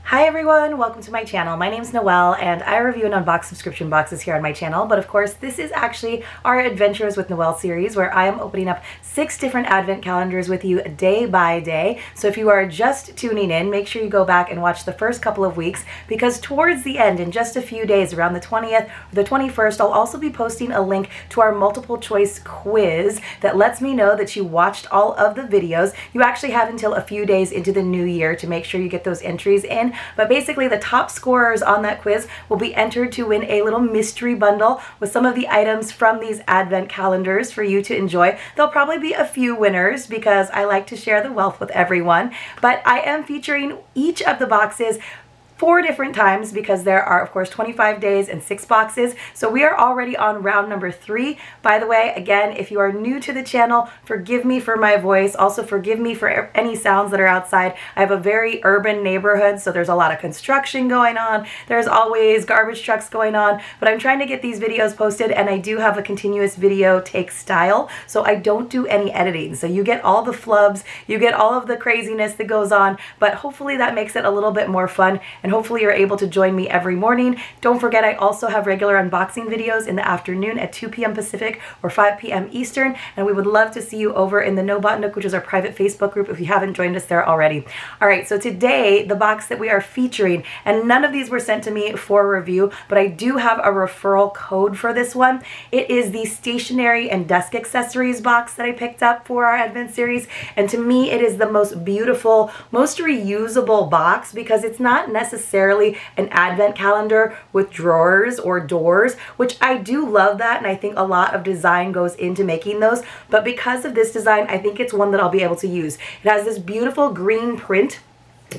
Hi everyone, welcome to my channel. My name is Noelle and I review and unbox subscription boxes here on my channel, but of course this is actually our Adventures with Noelle series where I am opening up 6 different advent calendars with you day by day. So if you are just tuning in, make sure you go back and watch the first couple of weeks, because towards the end, in just a few days, around the 20th or the 21st, I'll also be posting a link to our multiple choice quiz that lets me know that you watched all of the videos. You actually have until a few days into the new year to make sure you get those entries in. But basically the top scorers on that quiz will be entered to win a little mystery bundle with some of the items from these advent calendars for you to enjoy. There'll probably be a few winners because I like to share the wealth with everyone, but I am featuring each of the boxes 4 different times because there are of course 25 days and 6 boxes. So we are already on round number 3. By the way, again, if you are new to the channel, forgive me for my voice. Also forgive me for any sounds that are outside. I have a very urban neighborhood, so there's a lot of construction going on. There's always garbage trucks going on, but I'm trying to get these videos posted and I do have a continuous video take style, so I don't do any editing. So you get all the flubs, you get all of the craziness that goes on, but hopefully that makes it a little bit more fun and hopefully you're able to join me every morning. Don't forget, I also have regular unboxing videos in the afternoon at 2 p.m. Pacific or 5 p.m. Eastern, and we would love to see you over in the No Bot Nook, which is our private Facebook group if you haven't joined us there already. All right, so today, the box that we are featuring, and none of these were sent to me for review, but I do have a referral code for this one. It is the stationery and desk accessories box that I picked up for our Advent series, and to me, it is the most beautiful, most reusable box because it's not necessarily an advent calendar with drawers or doors, which I do love that, and I think a lot of design goes into making those, but because of this design, I think it's one that I'll be able to use. It has this beautiful green print,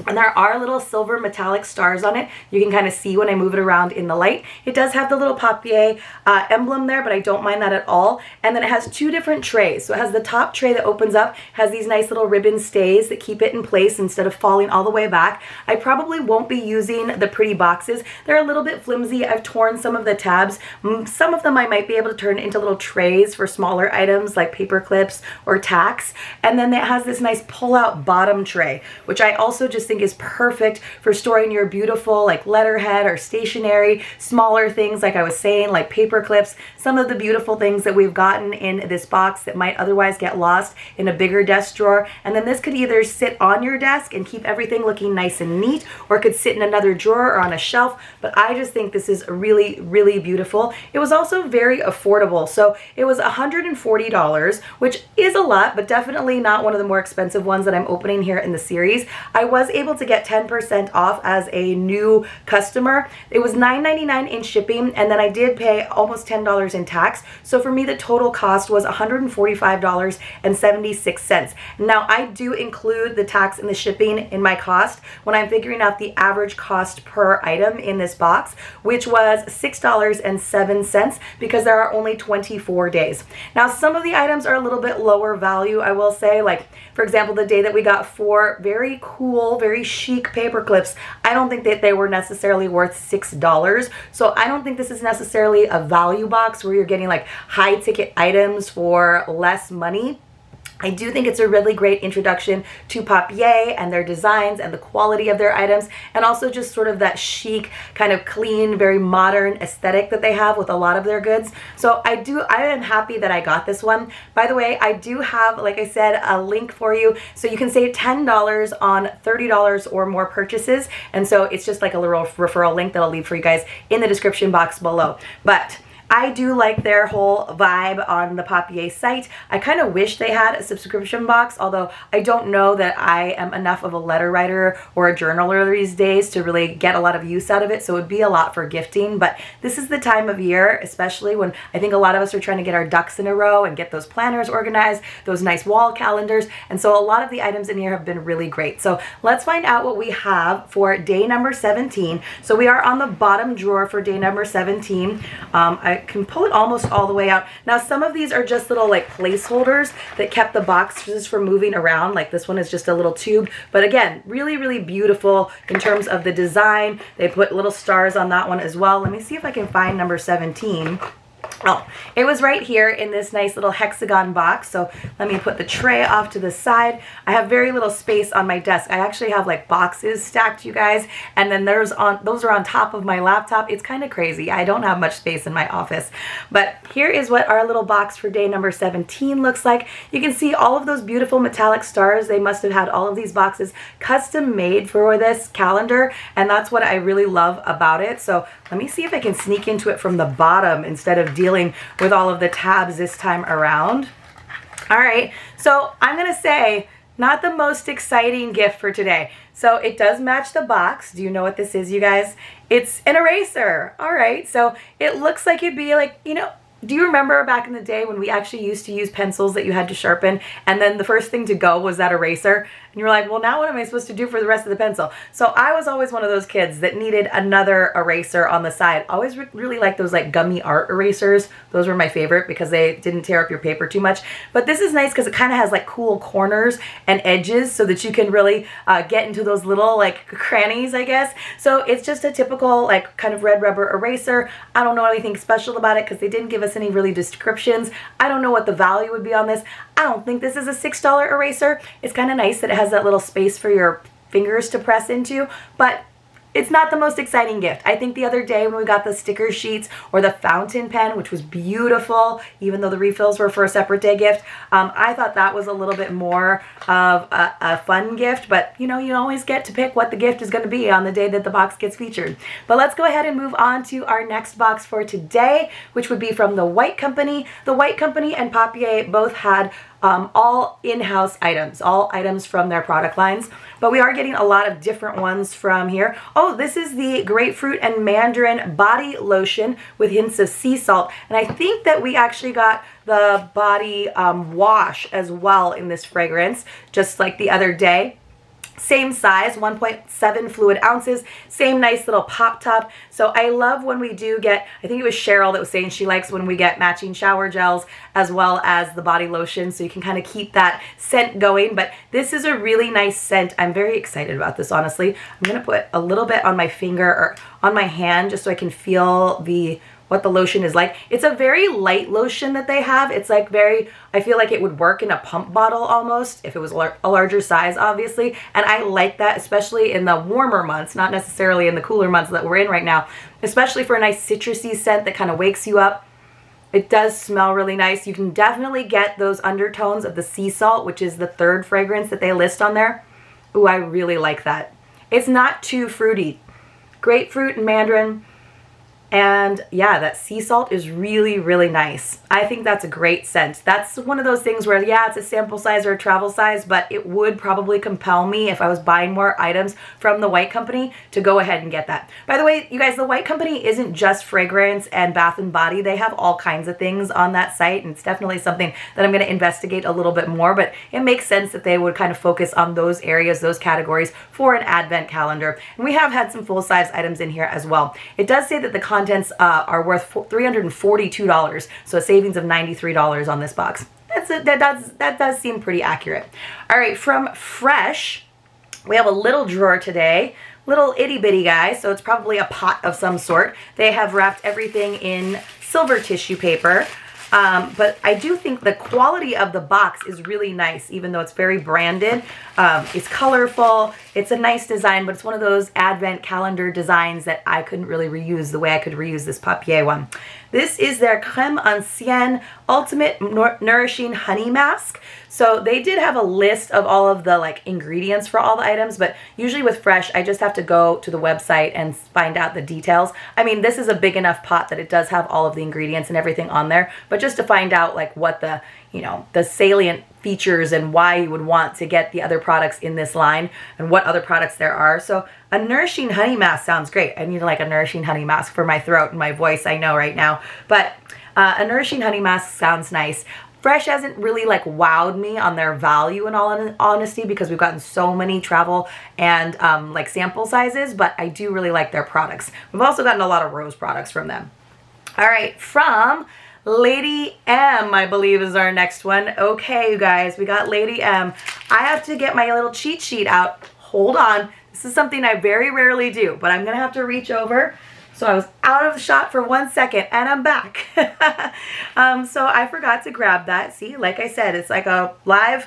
and there are little silver metallic stars on it. You can kind of see when I move it around in the light. It does have the little Papier emblem there, but I don't mind that at all. And then it has 2 different trays. So it has the top tray that opens up, has these nice little ribbon stays that keep it in place instead of falling all the way back. I probably won't be using the pretty boxes. They're a little bit flimsy. I've torn some of the tabs. Some of them I might be able to turn into little trays for smaller items like paper clips or tacks. And then it has this nice pull-out bottom tray, which I also just think is perfect for storing your beautiful like letterhead or stationery, smaller things like I was saying, like paper clips, some of the beautiful things that we've gotten in this box that might otherwise get lost in a bigger desk drawer. And then this could either sit on your desk and keep everything looking nice and neat, or it could sit in another drawer or on a shelf, but I just think this is really, really beautiful. It was also very affordable. So it was $140, which is a lot, but definitely not one of the more expensive ones that I'm opening here in the series. I was able to get 10% off as a new customer. It was $9.99 in shipping, and then I did pay almost $10 in tax. So for me, the total cost was $145.76. Now, I do include the tax and the shipping in my cost when I'm figuring out the average cost per item in this box, which was $6.07 because there are only 24 days. Now, some of the items are a little bit lower value, I will say. Like, for example, the day that we got 4 very cool, very chic paper clips, I don't think that they were necessarily worth $6. So I don't think this is necessarily a value box where you're getting like high ticket items for less money. I do think it's a really great introduction to Papier and their designs and the quality of their items, and also just sort of that chic, kind of clean, very modern aesthetic that they have with a lot of their goods. So I am happy that I got this one. By the way, I do have, like I said, a link for you. So you can save $10 on $30 or more purchases. And so it's just like a little referral link that I'll leave for you guys in the description box below. But I do like their whole vibe on the Papier site. I kind of wish they had a subscription box, although I don't know that I am enough of a letter writer or a journaler these days to really get a lot of use out of it, so it would be a lot for gifting. But this is the time of year, especially when I think a lot of us are trying to get our ducks in a row and get those planners organized, those nice wall calendars, and so a lot of the items in here have been really great. So let's find out what we have for day number 17. So we are on the bottom drawer for day number 17. I can pull it almost all the way out. Now, some of these are just little like placeholders that kept the boxes from moving around. Like this one is just a little tube, but again, really, really beautiful in terms of the design. They put little stars on that one as well. Let me see if I can find number 17. Oh, it was right here in this nice little hexagon box. So let me put the tray off to the side. I have very little space on my desk. I actually have like boxes stacked, you guys, and then those are on top of my laptop. It's kind of crazy. I don't have much space in my office. But here is what our little box for day number 17 looks like. You can see all of those beautiful metallic stars. They must have had all of these boxes custom made for this calendar, and that's what I really love about it. So let me see if I can sneak into it from the bottom instead of dealing with all of the tabs this time around. All right, so I'm gonna say not the most exciting gift for today. So it does match the box. Do you know what this is, you guys? It's an eraser. All right, so it looks like it'd be like, you know, do you remember back in the day when we actually used to use pencils that you had to sharpen, and then the first thing to go was that eraser? And you were like, well, now what am I supposed to do for the rest of the pencil? So I was always one of those kids that needed another eraser on the side. Always really like those like gummy art erasers. Those were my favorite because they didn't tear up your paper too much. But this is nice because it kind of has like cool corners and edges so that you can really get into those little like crannies, I guess. So it's just a typical like kind of red rubber eraser. I don't know anything special about it because they didn't give us any really descriptions. I don't know what the value would be on this. I don't think this is a $6 eraser. It's kind of nice that it has that little space for your fingers to press into, but it's not the most exciting gift. I think the other day when we got the sticker sheets or the fountain pen, which was beautiful, even though the refills were for a separate day gift, I thought that was a little bit more of a fun gift, but you know, you always get to pick what the gift is going to be on the day that the box gets featured. But let's go ahead and move on to our next box for today, which would be from the White Company. The White Company and Papier both had all in-house items, all items from their product lines, but we are getting a lot of different ones from here. Oh, this is the grapefruit and mandarin body lotion with hints of sea salt, and I think that we actually got the body wash as well in this fragrance, just like the other day. Same size, 1.7 fluid ounces, same nice little pop top. So I love when we do get, I think it was Cheryl that was saying she likes when we get matching shower gels as well as the body lotion, so you can kind of keep that scent going. But this is a really nice scent. I'm very excited about this, honestly. I'm gonna put a little bit on my finger or on my hand just so I can feel what the lotion is like. It's a very light lotion that they have. It's like very, I feel like it would work in a pump bottle almost if it was a larger size, obviously. And I like that, especially in the warmer months, not necessarily in the cooler months that we're in right now, especially for a nice citrusy scent that kind of wakes you up. It does smell really nice. You can definitely get those undertones of the sea salt, which is the third fragrance that they list on there. Ooh, I really like that. It's not too fruity. Grapefruit and mandarin. And yeah, that sea salt is really, really nice. I think that's a great scent. That's one of those things where, yeah, it's a sample size or a travel size, but it would probably compel me if I was buying more items from the White Company to go ahead and get that. By the way, you guys, the White Company isn't just fragrance and bath and body. They have all kinds of things on that site, and it's definitely something that I'm going to investigate a little bit more, but it makes sense that they would kind of focus on those areas, those categories for an advent calendar. And we have had some full-size items in here as well. It does say that the contents are worth $342, so a savings of $93 on this box. That does seem pretty accurate. All right, from Fresh, we have a little drawer today, little itty bitty guy, so it's probably a pot of some sort. They have wrapped everything in silver tissue paper. But I do think the quality of the box is really nice, even though it's very branded. It's colorful, it's a nice design, but it's one of those advent calendar designs that I couldn't really reuse the way I could reuse this Papier one. This is their Crème Ancienne Ultimate Nourishing Honey Mask. So they did have a list of all of the like ingredients for all the items, but usually with Fresh, I just have to go to the website and find out the details. I mean, this is a big enough pot that it does have all of the ingredients and everything on there, but just to find out like what the, you know, the salient features and why you would want to get the other products in this line and what other products there are. So a nourishing honey mask sounds great. I need like a nourishing honey mask for my throat and my voice, I know right now, but a nourishing honey mask sounds nice. Fresh hasn't really like wowed me on their value in all honesty because we've gotten so many travel and like sample sizes, but I do really like their products. We've also gotten a lot of rose products from them. All right, from Lady M, I believe is our next one. Okay, you guys, we got Lady M. I have to get my little cheat sheet out. Hold on. This is something I very rarely do, but I'm going to have to reach over. So I was out of the shot for 1 second and I'm back. So I forgot to grab that. See, like I said, it's like a live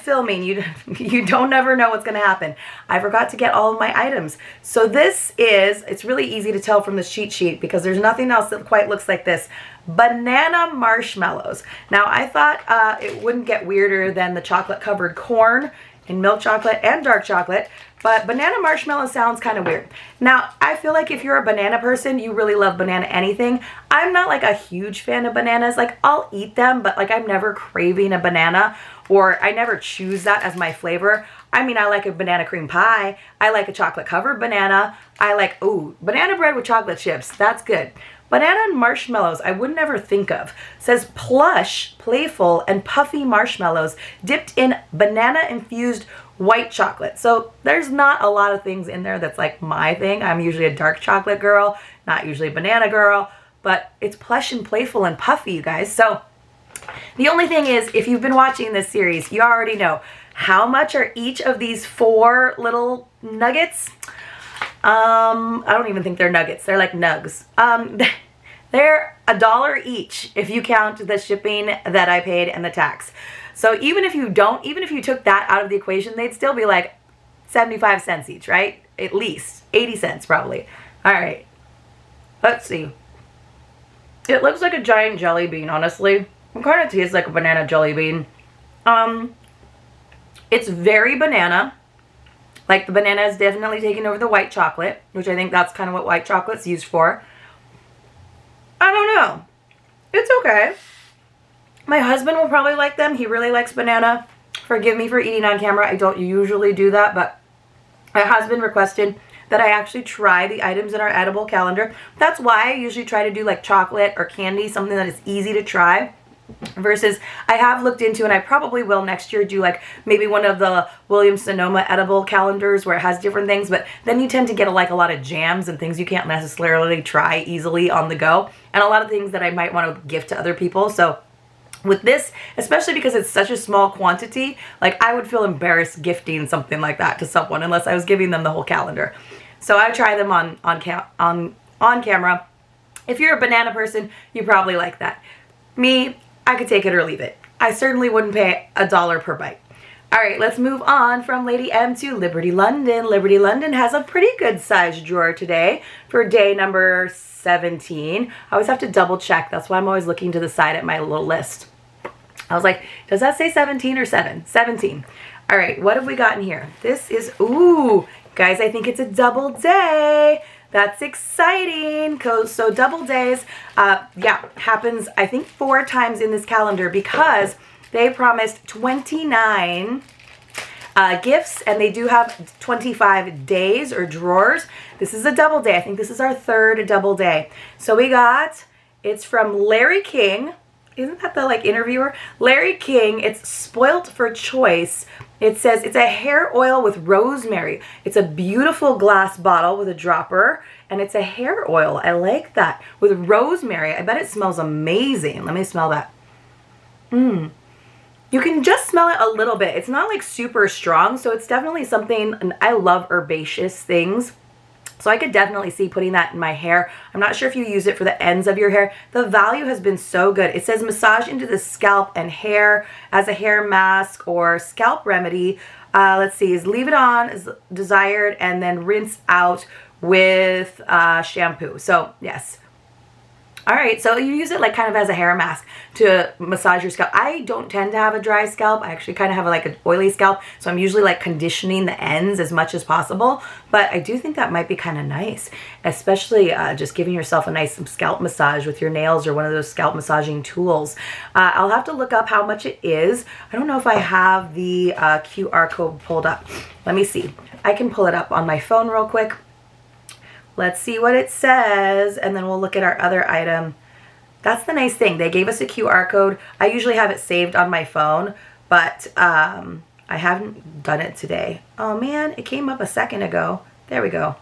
filming. You don't ever know what's going to happen. I forgot to get all of my items. So this is, it's really easy to tell from the cheat sheet because there's nothing else that quite looks like this. Banana marshmallows. Now I thought it wouldn't get weirder than the chocolate covered corn and milk chocolate and dark chocolate. But banana marshmallow sounds kind of weird. Now, I feel like if you're a banana person, you really love banana anything. I'm not like a huge fan of bananas. Like, I'll eat them, but like I'm never craving a banana, or I never choose that as my flavor. I mean, I like a banana cream pie. I like a chocolate covered banana. I like, ooh, banana bread with chocolate chips. That's good. Banana and marshmallows, I would never think of. It says plush, playful, and puffy marshmallows dipped in banana-infused white chocolate. So there's not a lot of things in there that's like my thing. I'm usually a dark chocolate girl, not usually a banana girl, but it's plush and playful and puffy, you guys. So the only thing is, if you've been watching this series, you already know how much are each of these 4 little nuggets. I don't even think they're nuggets. They're like nugs. They're $1 each if you count the shipping that I paid and the tax. So even if you took that out of the equation, they'd still be like 75 cents each, right? At least 80 cents probably. All right, let's see. It looks like a giant jelly bean, honestly. It kind of tastes like a banana jelly bean. It's very banana. Like, the banana is definitely taking over the white chocolate, which I think that's kind of what white chocolate's used for. I don't know. It's okay. My husband will probably like them. He really likes banana. Forgive me for eating on camera. I don't usually do that, but my husband requested that I actually try the items in our edible calendar. That's why I usually try to do like chocolate or candy, something that is easy to try. Versus I have looked into, and I probably will next year, do like maybe one of the Williams-Sonoma edible calendars where it has different things, but then you tend to get like a lot of jams and things you can't necessarily try easily on the go, and a lot of things that I might want to gift to other people. So with this, especially because it's such a small quantity, like I would feel embarrassed gifting something like that to someone unless I was giving them the whole calendar. So I try them on camera. If you're a banana person, you probably like that. Me, I could take it or leave it. I certainly wouldn't pay $1 per bite. All right, let's move on from Lady M to Liberty London. Liberty London has a pretty good sized drawer today for day number 17. I always have to double check. That's why I'm always looking to the side at my little list. I was like, does that say 17 or 7? 17. All right, what have we got in here? This is, ooh, guys, I think it's a double day. That's exciting. So double days, yeah, happens I think 4 times in this calendar because they promised 29 gifts, and they do have 25 days or drawers. This is a double day. I think this is our 3rd double day. So we got, it's from Larry King. Isn't that the like interviewer? Larry King. It's Spoilt for Choice. It says it's a hair oil with rosemary. It's a beautiful glass bottle with a dropper, and it's a hair oil. I like that. With rosemary. I bet it smells amazing. Let me smell that. You can just smell it a little bit. It's not like super strong, so it's definitely something, and I love herbaceous things. So I could definitely see putting that in my hair. I'm not sure if you use it for the ends of your hair. The value has been so good. It says massage into the scalp and hair as a hair mask or scalp remedy. Let's see, is leave it on as desired and then rinse out with shampoo. So yes. All right, so you use it like kind of as a hair mask to massage your scalp. I don't tend to have a dry scalp. I actually kind of have like an oily scalp, so I'm usually like conditioning the ends as much as possible. But I do think that might be kind of nice, especially just giving yourself a nice scalp massage with your nails or one of those scalp massaging tools. I'll have to look up how much it is. I don't know if I have the QR code pulled up. Let me see. I can pull it up on my phone real quick. Let's see what it says, and then we'll look at our other item. That's the nice thing. They gave us a QR code. I usually have it saved on my phone, but I haven't done it today. Oh man, it came up a second ago. There we go.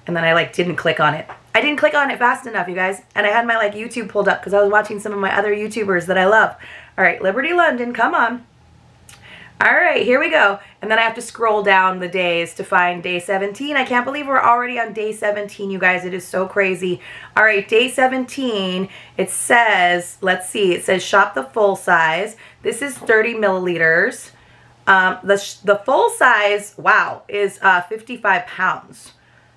And then I like didn't click on it. I didn't click on it fast enough, you guys. And I had my like YouTube pulled up because I was watching some of my other YouTubers that I love. All right, Liberty London, come on. All right, here we go. And then I have to scroll down the days to find day 17. I can't believe we're already on day 17, you guys. It is so crazy. All right, day 17, it says, let's see, it says shop the full size. This is 30 milliliters. The full size, wow, is 55 pounds.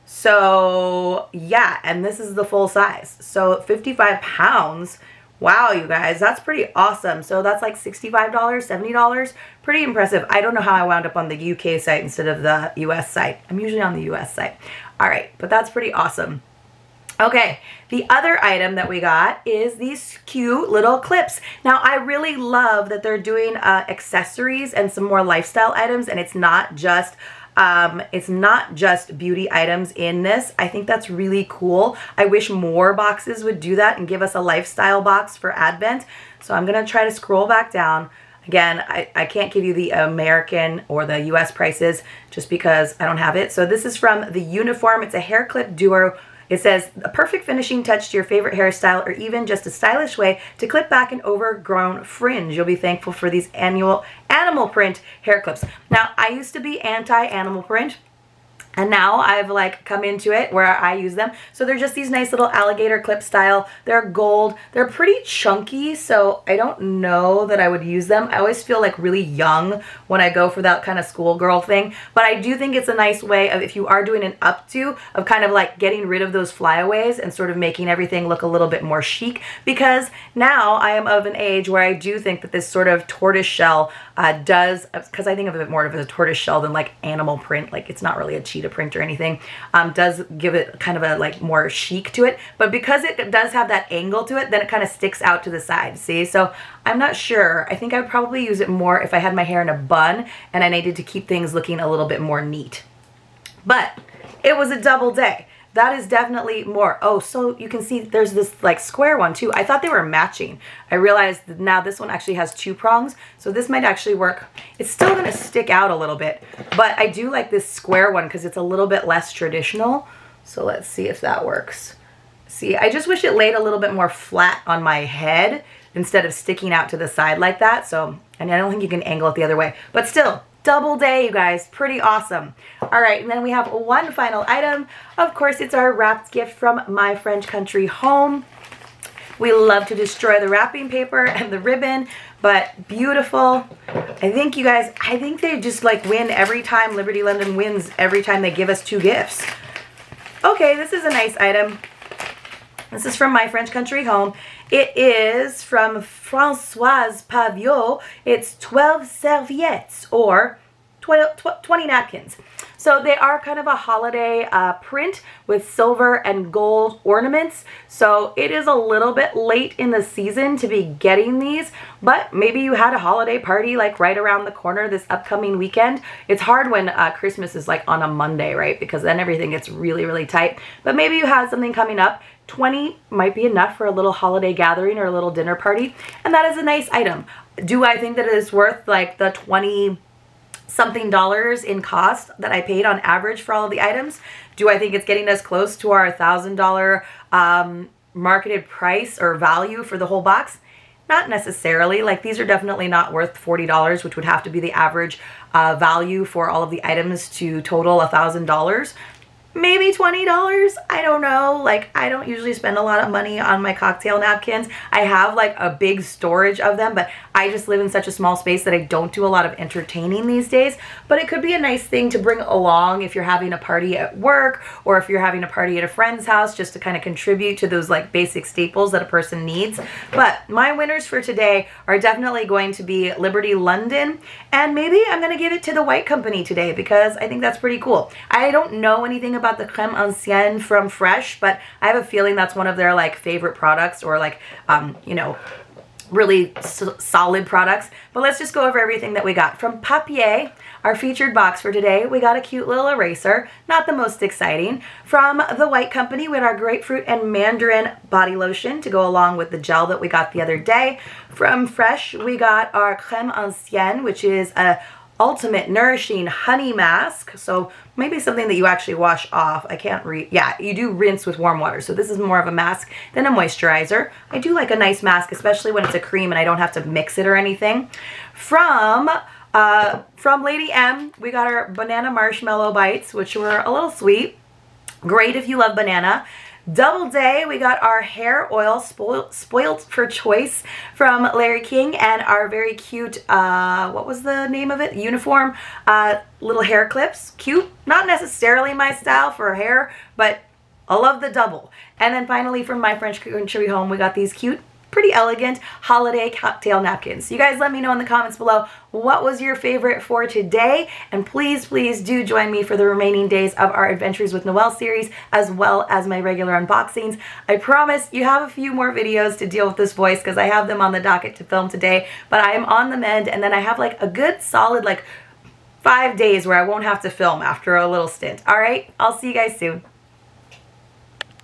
So yeah, and this is the full size. So 55 pounds. Wow, you guys, that's pretty awesome. So that's like $65, $70. Pretty impressive. I don't know how I wound up on the UK site instead of the US site. I'm usually on the US site. All right, but that's pretty awesome. Okay, the other item that we got is these cute little clips. Now, I really love that they're doing accessories and some more lifestyle items, and it's not just beauty items in this. I think that's really cool. I wish more boxes would do that and give us a lifestyle box for Advent. So I'm gonna try to scroll back down. Again, I can't give you the American or the US prices just because I don't have it. So this is from the Uniform. It's a hair clip duo. It says, a perfect finishing touch to your favorite hairstyle, or even just a stylish way to clip back an overgrown fringe. You'll be thankful for these annual animal print hair clips. Now, I used to be anti-animal print, and now I've like come into it where I use them. So they're just these nice little alligator clip style. They're gold. They're pretty chunky, so I don't know that I would use them. I always feel like really young when I go for that kind of schoolgirl thing. But I do think it's a nice way of, if you are doing an updo, of kind of like getting rid of those flyaways and sort of making everything look a little bit more chic. Because now I am of an age where I do think that this sort of tortoise shell does, because I think of it more of as a tortoise shell than like animal print. Like it's not really a cheetah print or anything, does give it kind of a like more chic to it. But because it does have that angle to it, then it kind of sticks out to the side, see? So I'm not sure. I think I'd probably use it more if I had my hair in a bun and I needed to keep things looking a little bit more neat. But it was a double day. That is definitely more. Oh, so you can see there's this like square one too. I thought they were matching. I realized that now this one actually has 2 prongs, so this might actually work. It's still gonna stick out a little bit, but I do like this square one because it's a little bit less traditional. So let's see if that works. See, I just wish it laid a little bit more flat on my head instead of sticking out to the side like that. So, and I don't think you can angle it the other way, but still, double day, you guys. Pretty awesome. All right, and then we have one final item. Of course, it's our wrapped gift from My French Country Home. We love to destroy the wrapping paper and the ribbon, but beautiful. I think, you guys, I think they just like win every time. Liberty London wins every time they give us 2 gifts. Okay, this is a nice item. This is from My French Country Home. It is from Françoise Pavio. It's 12 serviettes, or 20 napkins. So they are kind of a holiday print with silver and gold ornaments. So it is a little bit late in the season to be getting these, but maybe you had a holiday party like right around the corner this upcoming weekend. It's hard when Christmas is like on a Monday, right? Because then everything gets really, really tight. But maybe you have something coming up. 20 might be enough for a little holiday gathering or a little dinner party. And that is a nice item. Do I think that it is worth like the 20 something dollars in cost that I paid on average for all of the items? Do I think it's getting us close to our $1,000 marketed price or value for the whole box? Not necessarily. Like, these are definitely not worth $40, which would have to be the average value for all of the items to total $1,000. Maybe $20, I don't know. Like, I don't usually spend a lot of money on my cocktail napkins. I have like a big storage of them, but I just live in such a small space that I don't do a lot of entertaining these days. But it could be a nice thing to bring along if you're having a party at work, or if you're having a party at a friend's house, just to kind of contribute to those like basic staples that a person needs. But my winners for today are definitely going to be Liberty London, and maybe I'm going to give it to the White Company today because I think that's pretty cool. I don't know anything about the creme ancienne from Fresh, but I have a feeling that's one of their like favorite products, or like you know, really solid products. But let's just go over everything that we got. From Papier, our featured box for today, we got a cute little eraser, not the most exciting. From the White Company, we had our grapefruit and mandarin body lotion to go along with the gel that we got the other day. From Fresh, we got our creme ancienne, which is a ultimate nourishing honey mask. So maybe something that you actually wash off. I can't read. Yeah, you do rinse with warm water. So this is more of a mask than a moisturizer. I do like a nice mask, especially when it's a cream and I don't have to mix it or anything. From From Lady M, we got our banana marshmallow bites, which were a little sweet. Great if you love banana. Double Day, we got our hair oil spoiled for choice from Larry King, and our very cute, what was the name of it? Uniform, little hair clips. Cute, not necessarily my style for hair, but I love the double. And then finally from My French Country Home, we got these cute, pretty elegant holiday cocktail napkins. You guys let me know in the comments below what was your favorite for today, and please do join me for the remaining days of our Adventures with Noel series, as well as my regular unboxings. I promise you have a few more videos to deal with this voice because I have them on the docket to film today, but I am on the mend, and then I have like a good solid like 5 days where I won't have to film after a little stint. All right, I'll see you guys soon.